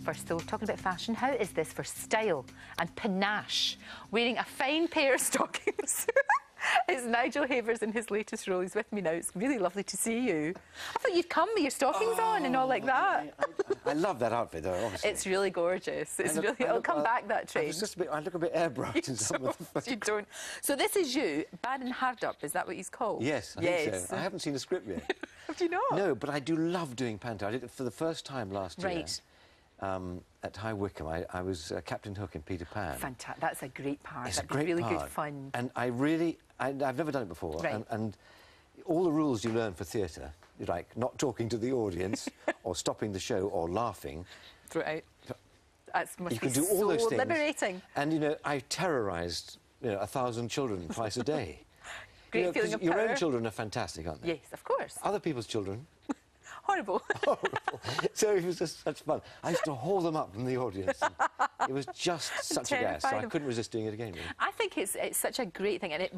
First, though, talking about fashion, how is this for style and panache? Wearing a fine pair of stockings. It's Nigel Havers in his latest role. He's with me now. It's really lovely to see you. I thought you'd come with your stockings on and all like that. I love that outfit, though, obviously. It's really gorgeous. It's really... It'll come back, that train. I look a bit airbrushed in some of the photos. You don't. So this is you, Baron Hardup. Is that what he's called? Yes, I think so. I haven't seen the script yet. Have you not? No, but I do love doing panto. I did it for the first time last year. Right. At High Wycombe, I was Captain Hook in Peter Pan. Fantastic. That's a great part. It's That'd a great be really part. Good fun. And I've never done it before. Right. And all the rules you learn for theatre, like not talking to the audience or stopping the show or laughing. Throw it out. That must you be can do all those so things. liberating. And, you know, I terrorised, 1,000 children twice a day. Great feeling of your power. own children are fantastic, aren't they? Yes, of course. Other people's children... Horrible. Horrible. So it was just such fun. I used to haul them up from the audience. It was just such a gas, so I couldn't resist doing it again. Really. I think it's such a great thing, and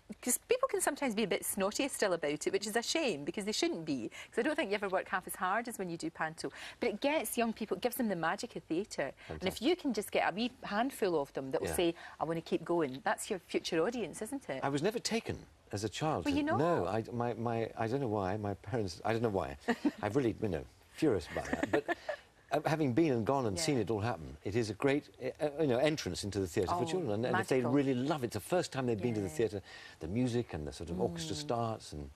because people can sometimes be a bit snotty still about it, which is a shame because they shouldn't be. Because I don't think you ever work half as hard as when you do panto. But it gets young people, it gives them the magic of theatre. And if you can just get a wee handful of them that will say, "I want to keep going," that's your future audience, isn't it? I was never taken as a child. Well, you know. No, I don't know why. My parents, I don't know why. I've really, furious about that. But having been and gone and seen it all happen, it is a great, entrance into the theatre for children. And if they really love it, it's the first time they've been to the theatre, the music and the sort of orchestra starts and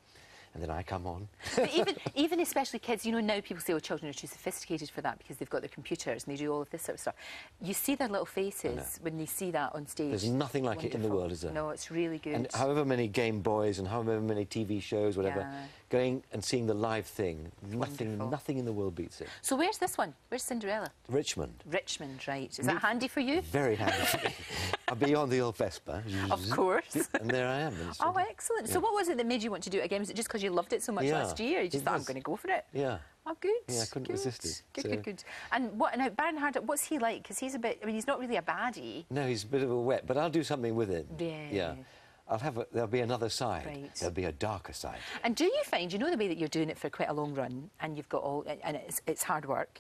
then I come on. But even especially kids, now people say, oh, children are too sophisticated for that because they've got their computers and they do all of this sort of stuff. You see their little faces when they see that on stage. There's nothing like it in the world, is there? No, it's really good. And however many Game Boys and however many TV shows, whatever, going and seeing the live thing, nothing in the world beats it. So where's this one? Where's Cinderella? Richmond. Richmond, right. Is that handy for you? Very handy for me. I'll be on the old Vespa. Of course. And there I am. Oh, excellent. So what was it that made you want to do it again? Was it just because you loved it so much last year? You just thought, I'm going to go for it? Yeah. Oh, good. Yeah, I couldn't resist it. Good. And now, Baron Hardup, what's he like? Because he's a bit... he's not really a baddie. No, he's a bit of a wet, but I'll do something with it. Yeah. There'll be another side. Right. There'll be a darker side. And do you find, the way that you're doing it for quite a long run, and you've got and it's hard work.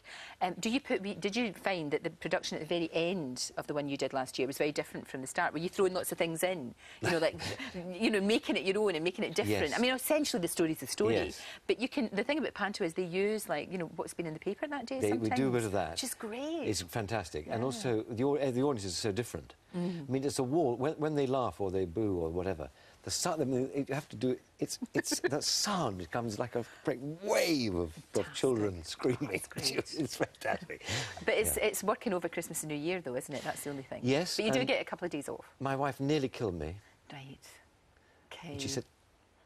Did you find that the production at the very end of the one you did last year was very different from the start? Were you throwing lots of things in, making it your own and making it different? Yes. I mean, essentially the story's the story. Yes. But the thing about panto is they use what's been in the paper that day. We do a bit of that, which is great. It's fantastic, and also the audiences are so different. I mean, it's a wall when they laugh or they boo or whatever. The sound, you have to do it. It's that sound becomes like a great wave of children screaming. It's fantastic. But it's working over Christmas and New Year, though, isn't it? That's the only thing. Yes. But you do get a couple of days off. My wife nearly killed me. Right. Okay. And she said,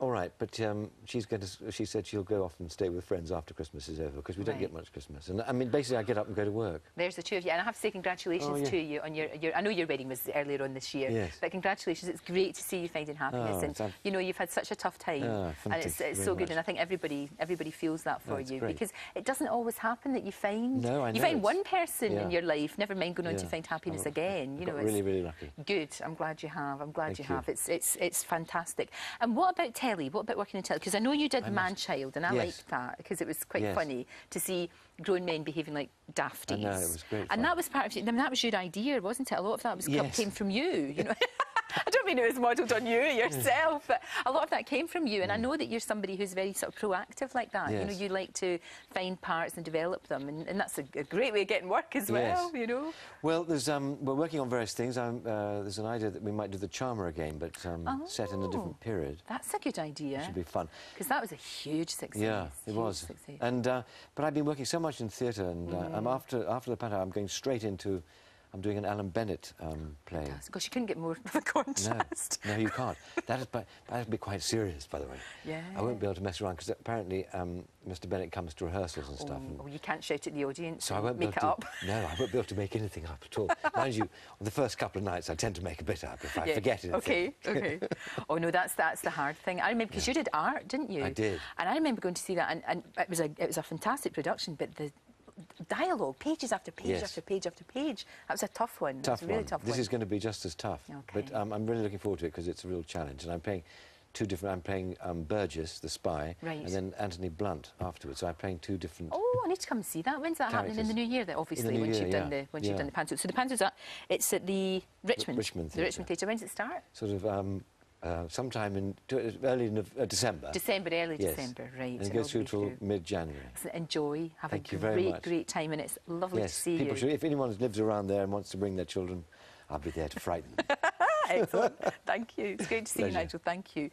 all right, but she said she'll go off and stay with friends after Christmas is over because we don't get much Christmas. And I mean, basically, I get up and go to work. There's the two of you, and I have to say congratulations to you on your. I know your wedding was earlier on this year, but congratulations! It's great to see you finding happiness, and you've had such a tough time, and it's so good. And I think everybody feels that for you because it doesn't always happen that you find. No, I know. You find one person in your life, never mind going on to find happiness again. It's really lucky. Good. I'm glad you have. I'm glad you have. It's fantastic. And what about telly? What about working in telly? Because I know you did Man-Child, and I liked that because it was quite funny to see grown men behaving like dafties. I know, it was great fun. And that was part of it. I mean, that was your idea, wasn't it? A lot of that came from you. I don't mean it was modelled on you yourself, but a lot of that came from you. And I know that you're somebody who's very sort of proactive like that. Yes. You like to find parts and develop them, and that's a great way of getting work as well. Well, there's we're working on various things. There's an idea that we might do the Charmer again, but set in a different period. That's a good idea. It should be fun because that was a huge success. Yeah, it was. And but I've been working so much in theatre, and after the panto, I'm going straight into. I'm doing an Alan Bennett play. Gosh, you couldn't get more of a contrast. No, you can't. That'd be quite serious, by the way. Yeah. I won't be able to mess around because apparently Mr. Bennett comes to rehearsals and stuff. And you can't shout at the audience. So I won't make it up. No, I won't be able to make anything up at all. Mind you, on the first couple of nights, I tend to make a bit up if I forget anything. Okay. Oh no, that's the hard thing. I remember because you did art, didn't you? I did. And I remember going to see that, and it was a fantastic production, but the dialogue, pages after page after page after page. That was a tough one. Tough one. This is going to be just as tough. Okay. But I'm really looking forward to it because it's a real challenge, and I'm playing two different. I'm playing Burgess, the spy, Right. and then Anthony Blunt afterwards. So I'm playing two different. Oh, I need to come and see that. When's that happening? In the new year, then, obviously, new once year, you've done yeah. the you've done the panto. So the panto's up. It's at the Richmond. Richmond The Richmond Theatre. When does it start? Sort of sometime in early December. December, early Yes. December, right. And it goes through till mid-January. Enjoy. Have Thank a you very much. great time, and it's lovely Yes, to see people you. should. If anyone lives around there and wants to bring their children, I'll be there to frighten them. Excellent. Thank you. It's great to see you, Pleasure. Nigel. Thank you.